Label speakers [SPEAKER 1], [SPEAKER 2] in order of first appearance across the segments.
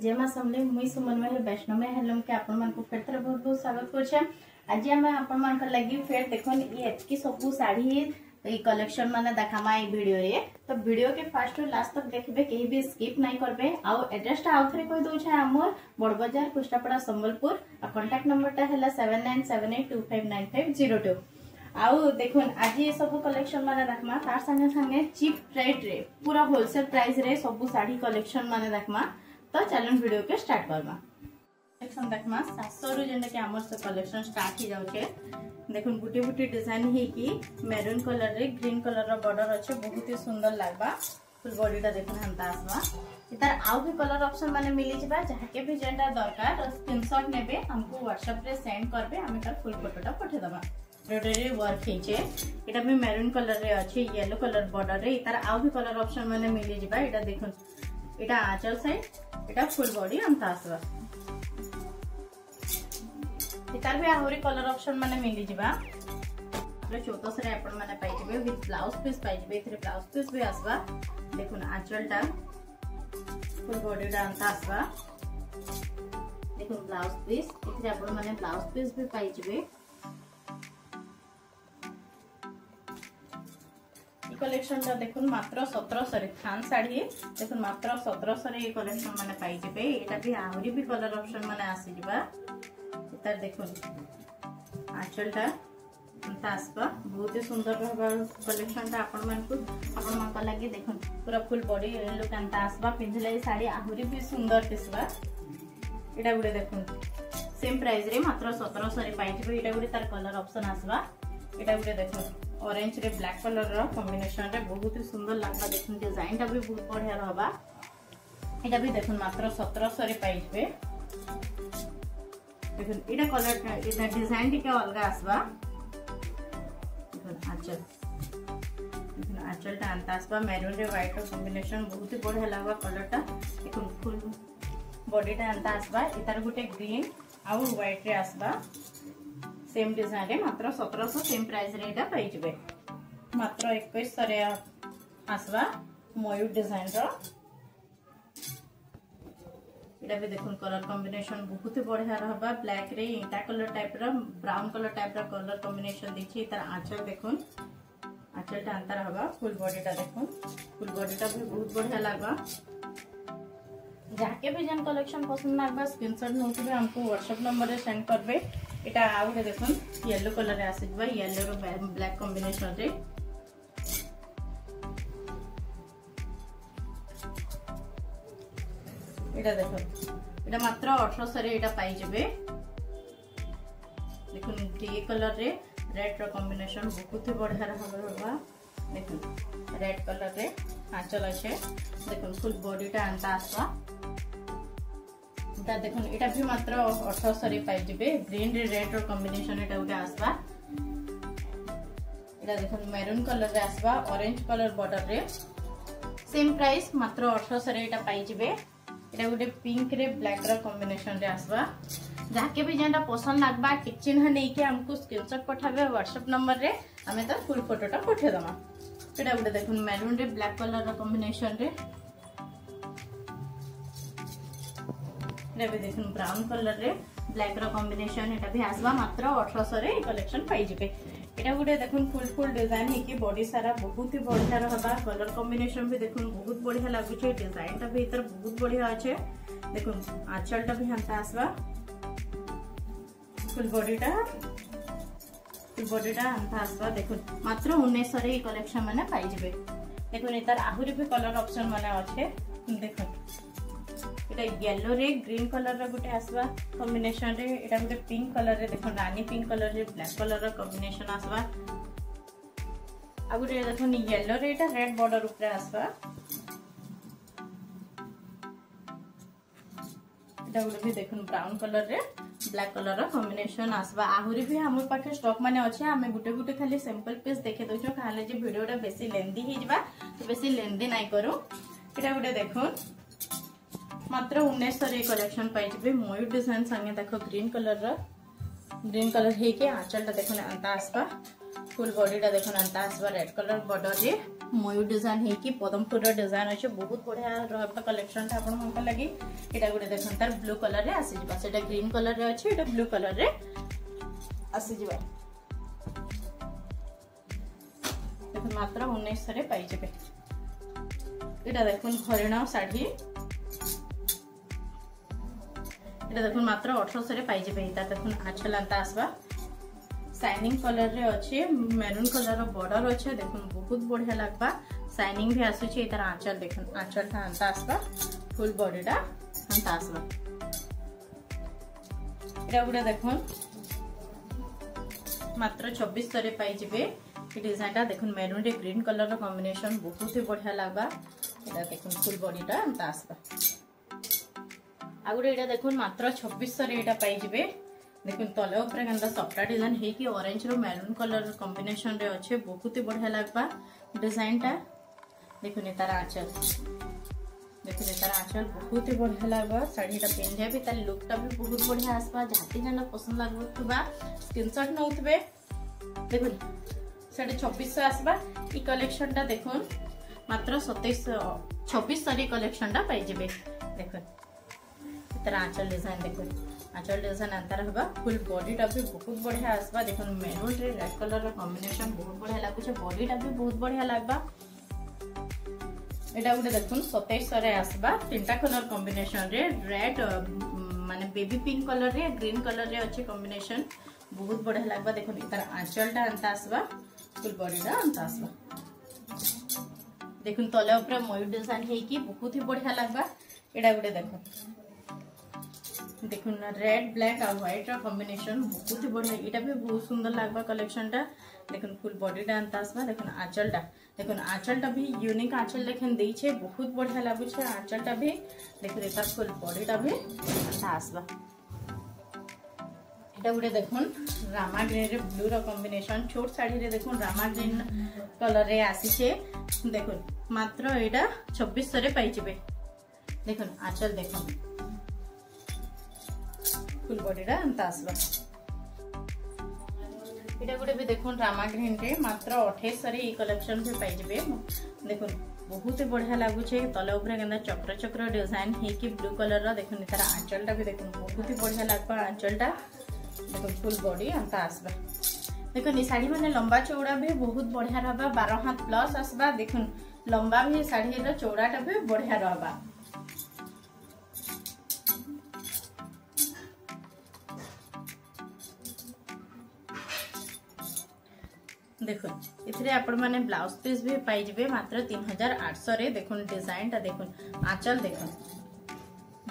[SPEAKER 1] जय मां समले मुई सुमन में वैष्णव में हेलम के आपण मान को फेर बहुत बहुत स्वागत करछे। आज हम आपण मान को लागि फेर देखन ये एतकी सब साड़ी ए कलेक्शन माने देखामा ए वीडियो रे। तो वीडियो के फर्स्ट टू लास्ट तक देखबे केही भी स्किप नहीं करबे। आ एड्रेस टा आउथरे कहि दउ छै हमर बड़ बाजार कुष्टापड़ा संबलपुर। आ कांटेक्ट नंबर टा हैला 7978259502। आउ देखुन आज ये सब कलेक्शन माने देखमा तार संगे संगे चीप रेट रे पूरा होलसेल प्राइस रे सब साड़ी कलेक्शन माने देखमा। तो चलन वीडियो के स्टार्ट करबा। कलेक्शन देखमा 700 रु जेंडा के हमर से कलेक्शन स्टार्ट ही जाउ छे। देखुन बुटी बुटी डिजाइन हे की मैरून कलर रे ग्रीन कलर रो बॉर्डर अछि, बहुत ही सुंदर लागबा। फुल बॉडी टा देखुन हमता आसबा। इतार आउ भी कलर ऑप्शन माने मिली जिबा, जहा के भी जेंडा दरकार स्क्रीनशॉट नेबे हमको व्हाट्सएप रे सेंड करबे, हम तार फुल फोटोटा पठे दबा। रे वर्क हेचे एटा भी मैरून कलर रे अछि, येलो कलर बॉर्डर रे। इतार आउ भी कलर ऑप्शन माने मिली जिबा। एटा देखुन एटा आंचल साइड, एटा फुल बॉडी हमता आसबा। इतार भी आहुरी कलर ऑप्शन माने मिली जिबा। आपले 1400 रे आपण माने पाइ जिबे विथ ब्लाउज पीस पाइ जिबे। इथरे ब्लाउज पीस भी आसबा। देखुन आंचल टा फुल बॉडी टा हमता आसबा। देखुन ब्लाउज पीस इथरे आपण माने ब्लाउज पीस भी पाइ जिबे। कलेक्शन टा देखुन मात्र 1700 रे थान साड़ी देखुन मात्र 1700 रे ये कलेक्शन माने पाइ जेबे। एटा भी आहुरी भी कलर ऑप्शन माने आसी जिबा। इतार देखुन आंचल टा अंता आसबा, बहुत ही सुंदर रहबा कलेक्शन टा आपण मान को लागि। देखुन पूरा फुल बॉडी लुक अंता आसबा। पिंधले साड़ी आहुरी भी सुंदर दिसबा। एटा गुडे देखुन सेम प्राइस रे मात्र 1700 रे पाइ जेबे। एटा गुडे तार कलर ऑप्शन आसबा। एटा गुडे देखुन ऑरेंज रे ब्लैक कलर रो कॉम्बिनेशन रे बहुत ही सुंदर लागबा। देखुन डिजाइन टा भी बहुत बढ़िया रहबा। एटा भी देखुन मात्र 1700 रे पाइ जेबे। देखुन एटा कलर एटा डिजाइन टिके अलगा आसबा। देखुन आंचल टा अंता आसबा। मैरून रे व्हाइट रो कॉम्बिनेशन बहुत ही बढ़िया लागबा कलर टा। देखुन फुल बॉडी टा अंता आसबा। इतार गुटे ग्रीन आ व्हाइट रे आसबा। सेम डिजाइन रे मात्र 1700 सेम प्राइस रे एटा पाइ जिबे। मात्र 2100 रे आसबा मयूर डिजाइन रो। एटा भी देखुन कलर कॉम्बिनेशन बहुत ही बढ़िया रहबा। ब्लैक रे इंटा कलर टाइप रो ब्राउन कलर टाइप रो कलर कॉम्बिनेशन दिछि। तार आंचल देखुन आंचल टा अंतर रहबा। फुल बॉडी टा देखुन फुल बॉडी टा भी बहुत बढ़िया लागबा। जाके भी जन कलेक्शन पसंद लागबा स्क्रीनशॉट नोटिबे हमको व्हाट्सएप नंबर रे सेंड करबे। एटा आउटे देखुन येलो कलर रे आसी जबा। येलो रो ब्लैक कॉम्बिनेशन रे एटा देखुन एटा मात्र 1800 रे एटा पाइ जेबे। देखुन ग्रे कलर रे रेड रो कॉम्बिनेशन बहुत ही बढ़िया रहबा। देखुन रेड कलर रे आंचल अछि। देखुन फुल बॉडी टा अंता आसबा। ता देखुन एटा भी मात्र 1800 रे पाइ जेबे। ग्रीन रे रेड रो कॉम्बिनेशन एटा उडा आसबा। एटा देखुन मैरून कलर रे आसबा। ऑरेंज कलर बॉर्डर रे सेम प्राइस मात्र 1800 रे एटा पाइ जेबे। एटा गुटे पिंक रे ब्लैक रो कॉम्बिनेशन रे आसबा। जाके भी जेंडा पसंद लागबा टिक चिन्ह नै के हमको स्क्रीनशॉट पठाबे व्हाट्सएप नंबर रे, हमें तो फुल फोटोटा पठे दमा। एटा गुटे देखुन मैरून रे ब्लैक कलर रो कॉम्बिनेशन रे। एटा भी देखुन ब्राउन कलर रे ब्लैक रो कॉम्बिनेशन एटा भी आसबा। मात्र 1800 रे कलेक्शन पाइ जेबे। एटा गुटे देखुन फुल डिजाइन हे की बॉडी सारा बहुत ही बढ़िया रहबा। कलर कॉम्बिनेशन भी देखुन बहुत बढ़िया लागु छै। डिजाइन टा भी इतर बहुत बढ़िया अछि। देखुन आंचल टा भी हमता आसबा। फुल बॉडी टा हमता आसबा। देखुन मात्र 1900 रे कलेक्शन माने पाइ जेबे। देखुन इतर आहुरी भी कलर ऑप्शन माने अछि। देखुन एटा येलो रे ग्रीन कलर रो गुटे आसबा कॉम्बिनेशन रे। एटा गुटे पिंक कलर रे देखुन रानी पिंक कलर रे ब्लैक कलर रो कॉम्बिनेशन आसबा। आ गुटे देखुन येलो रे एटा रेड बॉर्डर ऊपर आसबा। एटा गुटे भी देखुन ब्राउन कलर रे ब्लैक कलर रो कॉम्बिनेशन आसबा। आहुरी भी हमर पाखे स्टॉक माने अछि। हमें गुटे गुटे खाली सैंपल पीस देखे दोछो खाले जे वीडियोटा बेसी लेंदी ही जिबा, तो बेसी लेंदी नाही करू। एटा गुटे देखुन मात्र 1900 रे कलेक्शन पाइ जेबे। मयूर डिजाइन संगे देखो ग्रीन कलर हे के आंचल टा देखो अंता आसबा। फुल बॉडीटा देखो अंता आसवा रेड कलर बॉर्डर रे मयूर डिजाइन है कि पदम फूल डिजाइन अच्छे बहुत बढ़िया रहबा कलेक्शन टा आपन मन लगी। एटा गुटे देखन तार ब्लू कलर रे आसी जिबा, सेटा ग्रीन कलर रे अछि, एटा ब्लू कलर रे आसी जिबा। देखन मात्र 1900 रे पाई जेबे। एटा देखन हरिणा साड़ी, एटा देखन मात्र 1800 रे पाई जेबे। एटा देखन आछल अंता आसबा शाइनिंग कलर रे अच्छे, मेरून कलर रो बॉर्डर अच्छे, देखुन बहुत बढ़िया लगबा। शाइनिंग भी आसुची। एतार आंचल देखुन, आंचल था अंता आसबा, फुल बॉडी टा अंता आसबा। एटा गुडा देखुन मात्र 2400 रे पाई जिबे। ए डिजाइन टा देखुन मेरून रे ग्रीन कलर रो कॉम्बिनेशन बहुत ही बढ़िया लगबा। एटा देखुन फुल बॉडी टा अंता आसबा। आगुडे एटा देखुन मात्र 2600 रे एटा पाई जिबे। देखुन तले ऊपर गंदा सफ्टा डिजाइन है कि ऑरेंज रो मैरून कलर कॉम्बिनेशन रे अच्छे, बहुत ही बढ़िया लगबा डिजाइन टा। देखुन तार आंचल, देखुन तार आंचल बहुत ही बढ़िया लगबा। साड़ी टा पिंधे भी तार लुक टा भी बहुत बढ़िया आसबा। जाति जन पसंद लागबा स्क्रीनशॉट नउथबे। देखुन साड़ी 2600 आसबा। ई कलेक्शन टा देखुन मात्र 2600 रे कलेक्शन टा पाई जेबे। देखुन तार आंचल डिजाइन, देखुन आंचल डिजाइन अंतर होगा। फुल बॉडी टा भी बहुत बढ़िया आसबा। देखुन मेरून रे रेड कलर रो कॉम्बिनेशन बहुत बढ़िया लागुछे, बॉडी टा भी बहुत बढ़िया लागबा। एटा गुटे देखुन 2700 रे आसबा। तीनटा कलर कॉम्बिनेशन रे रेड माने बेबी पिंक कलर रे ग्रीन कलर रे अच्छे कॉम्बिनेशन, बहुत बढ़िया लागबा। देखुन इतार आंचल टा अंता आसबा, फुल बॉडी टा अंता आसबा। देखुन तले ऊपर मयूर डिजाइन है कि बहुत ही बढ़िया लागबा। एटा गुटे देखुन, देखुन रेड ब्लैक और व्हाइट रा कॉम्बिनेशन बहुत ही बढ़िया। एटा भी बहुत सुंदर लागबा कलेक्शन टा। देखुन फुल बॉडी टा अंता आसबा। देखुन आंचल टा, देखुन आंचल टा भी यूनिक आंचल लेखन देई छे, बहुत बढ़िया लागुछे आंचल टा भी। देखुन एटा फुल बॉडी टा भी अंता आसबा। एटा गुटे देखुन रामा ग्रीन रे ब्लू रा कॉम्बिनेशन, छोट साड़ी रे देखुन रामा ग्रीन कलर रे आसी छे। देखुन मात्र एटा 2600 रे पाई जेबे। देखुन आंचल देखुन फुल बॉडी टा अंता आसबा। एटा गुटे भी देखुन रामा ग्रीन रे मात्र 2800 रे ई कलेक्शन भी पाई जेबे। देखुन बहुत ही बढ़िया लागुछे। तले ऊपर गंदा चक्र चक्र डिजाइन है कि ब्लू कलर रा। देखुन तार आंचल टा भी देखुन बहुत ही बढ़िया लागबा आंचल टा। देखुन फुल बॉडी अंता आसबा। देखुन ई साड़ी माने लंबा चौड़ा भी बहुत बढ़िया रहबा, 12 हाथ प्लस आसबा। देखुन लंबा भी साड़ी रा चौड़ा टा भी बढ़िया रहबा। देखुन इथरे आपण माने ब्लाउज पीस भी पाई जिबे मात्र 3800 रे। देखुन डिजाइन टा देखुन, आंचल देखुन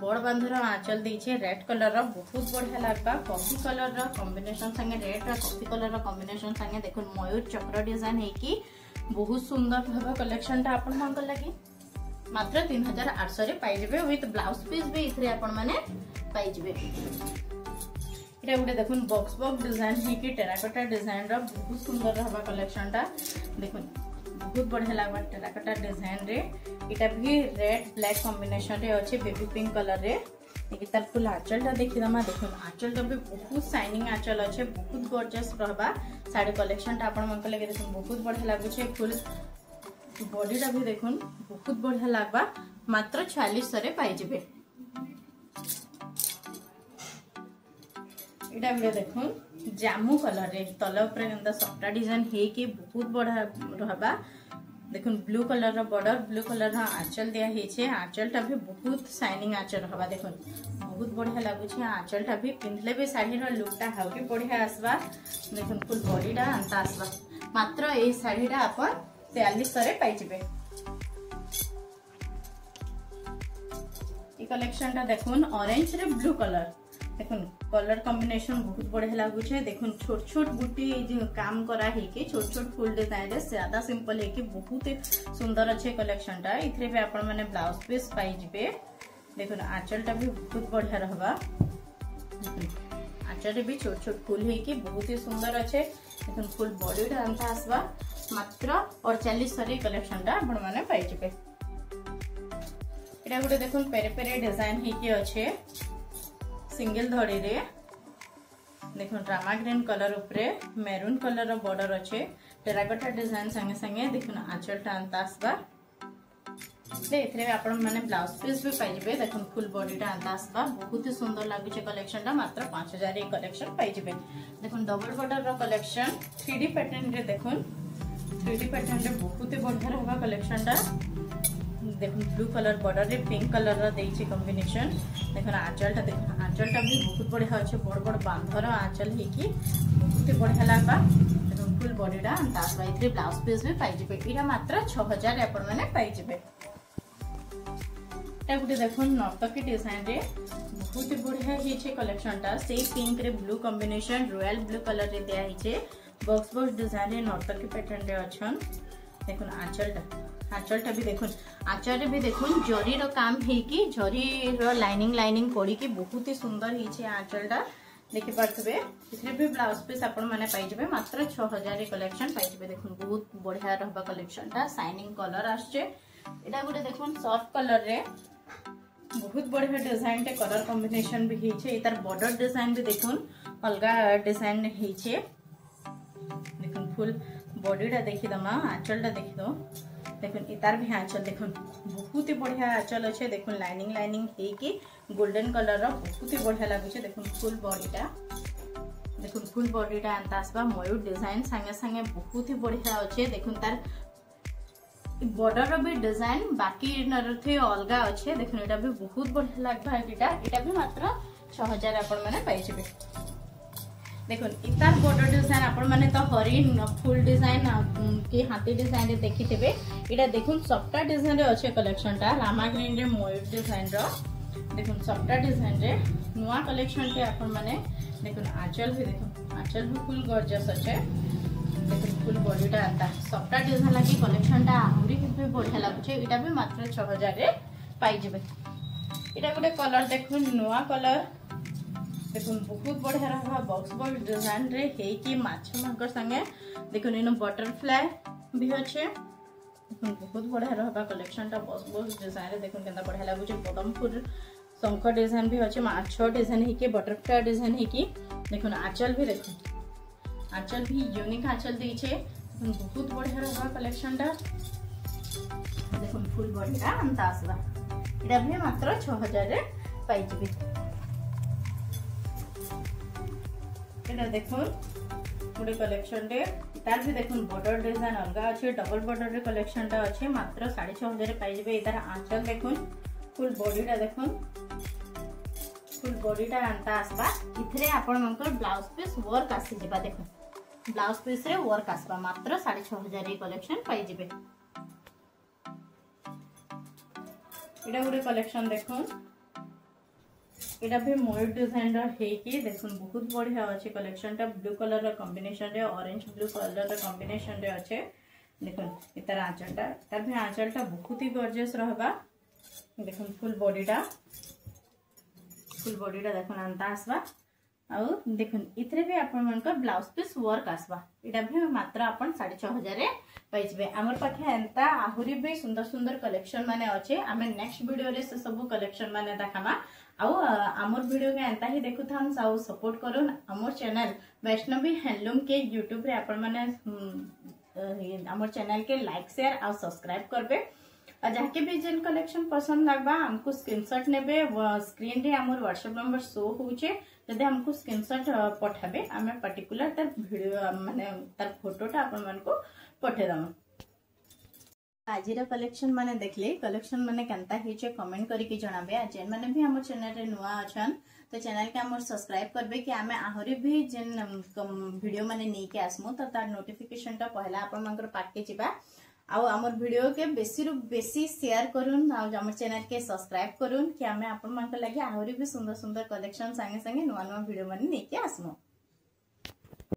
[SPEAKER 1] बड़ बांधर आंचल देछे, रेड कलर रो बहुत बढ़िया लागबा। कॉफी कलर रो कॉम्बिनेशन संगे रेड रा कॉफी कलर रो कॉम्बिनेशन संगे देखुन मयूर चक्र डिजाइन है कि बहुत सुंदर भाबा कलेक्शन टा आपण मन लगी। मात्र 3800 रे पाई जिबे विथ ब्लाउज पीस भी इथरे आपण माने पाई जिबे। एटा गुटे देखुन बॉक्स बॉक्स डिजाइन है कि टेराकोटा डिजाइन रो बहुत सुंदर रहबा कलेक्शन टा। देखुन बहुत बढ़िया लागबा टेराकोटा डिजाइन रे। एटा भी रेड ब्लैक कॉम्बिनेशन रे अछि, बेबी पिंक कलर रे। एकी तार फुल आंचल टा देखि दमा। देखुन आंचल टा भी बहुत शाइनिंग आंचल अछि, बहुत गॉर्जियस रहबा साड़ी कलेक्शन टा आपण मन लगे। देखुन बहुत बढ़िया लागुछे। फुल बॉडी टा भी देखुन बहुत बढ़िया लागबा। मात्र 4600 रे पाई जिबे। एटा भी देखुन जामू कलर रे, तले ऊपर गंदा सफ्टा डिजाइन है कि बहुत बढ़िया रहबा। देखुन ब्लू कलर रो बॉर्डर, ब्लू कलर रो आंचल दिया है छे। आंचल टा भी बहुत शाइनिंग आंचल रहबा। देखुन बहुत बढ़िया लागुछे आंचल टा भी। पिंधले भी साड़ी रो लुक टा हाउटी बढ़िया आसबा। देखुन फुल बॉडी टा अंता आसबा। मात्र ए साड़ी टा अपन 4300 रे पाई जिबे। ई कलेक्शन टा देखुन ऑरेंज रे ब्लू कलर। देखुन कलर कॉम्बिनेशन बहुत बढ़िया लागुछे। देखुन छोट छोट बूटी जो काम करा है कि छोट छोट फुल डिजाइन रे ज्यादा सिंपल है कि बहुत सुंदर अच्छे कलेक्शन टा। इथरे भी आपण माने ब्लाउज पीस पाई जिबे। देखुन आंचल टा भी बहुत बढ़िया रहबा। आंचल रे भी छोट छोट फूल है कि बहुत ही सुंदर अच्छे। देखुन फुल बॉडी टा अंता आसबा। मात्र 4800 रे कलेक्शन टा आपण माने पाई जिबे। एटा गुटे देखुन पेरे पेरे डिजाइन है कि अच्छे सिंगल धड़ी रे। देखो रामा ग्रीन कलर उपरे मेरून कलर बॉर्डर अच्छे टेराकोटा डिजाइन संगे संगे देखो आंचलटा अंता आसबा आपण मैंने ब्लाउज पीस भी पाइबे देखो फुल बॉडीटा अंता आसबा बहुत ही सुंदर लगुचे कलेक्शन मात्र 5000 कलेक्शन पाइबे देखो double border collection 3D pattern रे देखो 3D पैटर्न रे बहुत ही बढ़िया रहबा कलेक्शन टा देखो ब्लू कलर बॉर्डर रे पिंक कलर रा देइछि कॉम्बिनेशन देखो आंचलटा भी बहुत बढ़िया अच्छे बड़ बड़ बांधर आंचल हेकी बहुत ही बढ़िया लागबा देखो फुल बॉडीटा अंता आसबा इतरे ब्लाउज पीस भी पाइबे इरा मात्र 6000 आपण माने पाइबे गोटे देखो नर्तकी डिजाइन रे बहुत ही बढ़िया ही कलेक्शन टा से पिंक रे blue combination royal blue colour रे दिया हिचे बॉक्स बॉक्स डिजाइन रे नर्तकी पैटर्न रे अछन देखो आंचलटा भी देखो आंचल रे भी देखो जरी रो काम हे कि जरी रो लाइनिंग पड़ी कि बहुत ही सुंदर हिचे आंचलटा देखि पारथबे इथरे भी ब्लाउज पीस आपण माने पाइ जबे मात्र 6000 कलेक्शन पाइ जबे देखो बहुत बढ़िया रहबा कलेक्शन टा शाइनिंग कलर आछे एटा गुटे देखो सॉफ्ट कलर रे बहुत बढ़िया डिजाइन टे कलर कॉम्बिनेशन भी हेछे इतार बॉर्डर डिजाइन भी देखुन अलगा डिजाइन हेछे देखुन फुल बॉडीटा देखि दमा आंचलटा देखि दो देखुन इतार भी आंचल देखुन बहुत ही बढ़िया आंचल अच्छे देखुन लाइनिंग हे कि गोल्डन कलर रो बहुत ही बढ़िया लागुचे देखुन फुल बॉडीटा अंता आसबा मयूर डिजाइन संगे संगे बहुत ही बढ़िया अच्छे देखुन तार बॉर्डर भी डिजाइन बाकी नरथे अलगा अच्छे देखो एटा भी बहुत बढ़िया लागबा एटा भी मात्र 6000 आपण माने पाइ जेबे देखो इतार बॉर्डर डिजाइन आपण माने तो हरिण फुल डिजाइन के हाथी डिजाइन रे देखिथिबे एटा देखुन सफ्टा डिजाइन रे अच्छे कलेक्शन टा रामा ग्रीन रे मयूर डिजाइन रो देखुन सफ्टा डिजाइन रे नुवा कलेक्शन के आपण माने देखुन आंचल भी फुल गॉर्जियस अच्छे देखो फुल बॉडीटा आता सफ्टा डिजाइन लागी कलेक्शन टा आहुरी भी बढ़िया लागुचे एटा भी मात्र 6000 रे पाइ जेबे एटा गोटे कलर देखो नुवा कलर देखो बहुत बढ़िया रहबा बॉक्स बॉक्स डिजाइन रे हे कि माछ मांक संगे देखो इनो बटरफ्लाई भी अच्छे देखो बहुत बढ़िया रहबा कलेक्शन टा बॉक्स बॉक्स डिजाइन रे देखो केनता बढ़िया लागुचे पदमपुर शंख डिजाइन भी अच्छे माछ डिजाइन हे कि बटरफ्लाई डिजाइन हे कि देखो आंचल भी यूनिक आंचल दीछे बहुत बढ़िया रहबा कलेक्शन टा देखो फुल बॉडीटा अंता आसबा एटा भी मात्र 6000 रे पाइ जेबे एटा देखो गोटे कलेक्शन रे तार भी देखो बॉर्डर डिजाइन अलगा अच्छे डबल बॉर्डर रे कलेक्शन टा अच्छे मात्र 6500 रे पाइ जेबे एतार आंचल देखो फुल बॉडीटा देखो फुल बॉडीटा अंता आसबा इथरे आपण मनकर ब्लाउज पीस वर्क आसी जेबा देखो ब्लाउज पीस रे वर्क आसबा मात्र 6500 कलेक्शन पाइ जेबे एटा गोटे कलेक्शन देखो एटा भी मयूर डिजाइन रो हे कि देखो बहुत बढ़िया अच्छे कलेक्शन टा ब्लू कलर रो कॉम्बिनेशन रे ऑरेंज ब्लू कलर रो कॉम्बिनेशन रे अच्छे देखो इतार आंचलटा बहुत ही गॉर्जियस रहबा देखो फुल बॉडीटा देखो अंता आसबा आउ देखो इथरे भी आपण मनकर ब्लाउज पीस वर्क आसबा एटा भी मात्र आपण 6500 रे पाइबे हमर पाखे एंता आहुरी भी सुंदर सुंदर कलेक्शन माने अच्छे आमे नेक्स्ट वीडियो रे से सब कलेक्शन माने देखामा आउ हमर वीडियो के एंता ही देखु थाम साउ सपोर्ट करून हमर चैनल वैष्णवी हैंडलूम के YouTube रे आपण माने हमर चैनल के लाइक शेयर आ सब्सक्राइब करबे जहाँके भी जेन कलेक्शन पसंद लगवा हमको स्क्रीनशॉट नेबे स्क्रीन रे हमर व्हाट्सएप नंबर शो होचे जदि हमको स्क्रीनशॉट पठाबे आमे पर्टिकुलर तार वीडियो माने तार फोटोटा आपण मन को पठे दम आजिरा कलेक्शन माने देखले कलेक्शन माने केनता हिचे कमेंट करी कि जणाबे जेन माने भी हमर चैनल रे नुवा अछन तो चैनल के हमर सब्सक्राइब करबे कि आमे आहुरी भी जेन वीडियो माने नै के आसमु तो तार नोटिफिकेशन टा पहला आपण मनकर पाके जिबा आउ हमर वीडियो के बेसी रु बेसी शेयर करूँ हमर चैनल के सब्सक्राइब करूँ कि आमे आपण मन के लागि आहुरी भी सुंदर सुंदर कलेक्शन संगे संगे नुवा नुवा वीडियो माने नै के आसमु।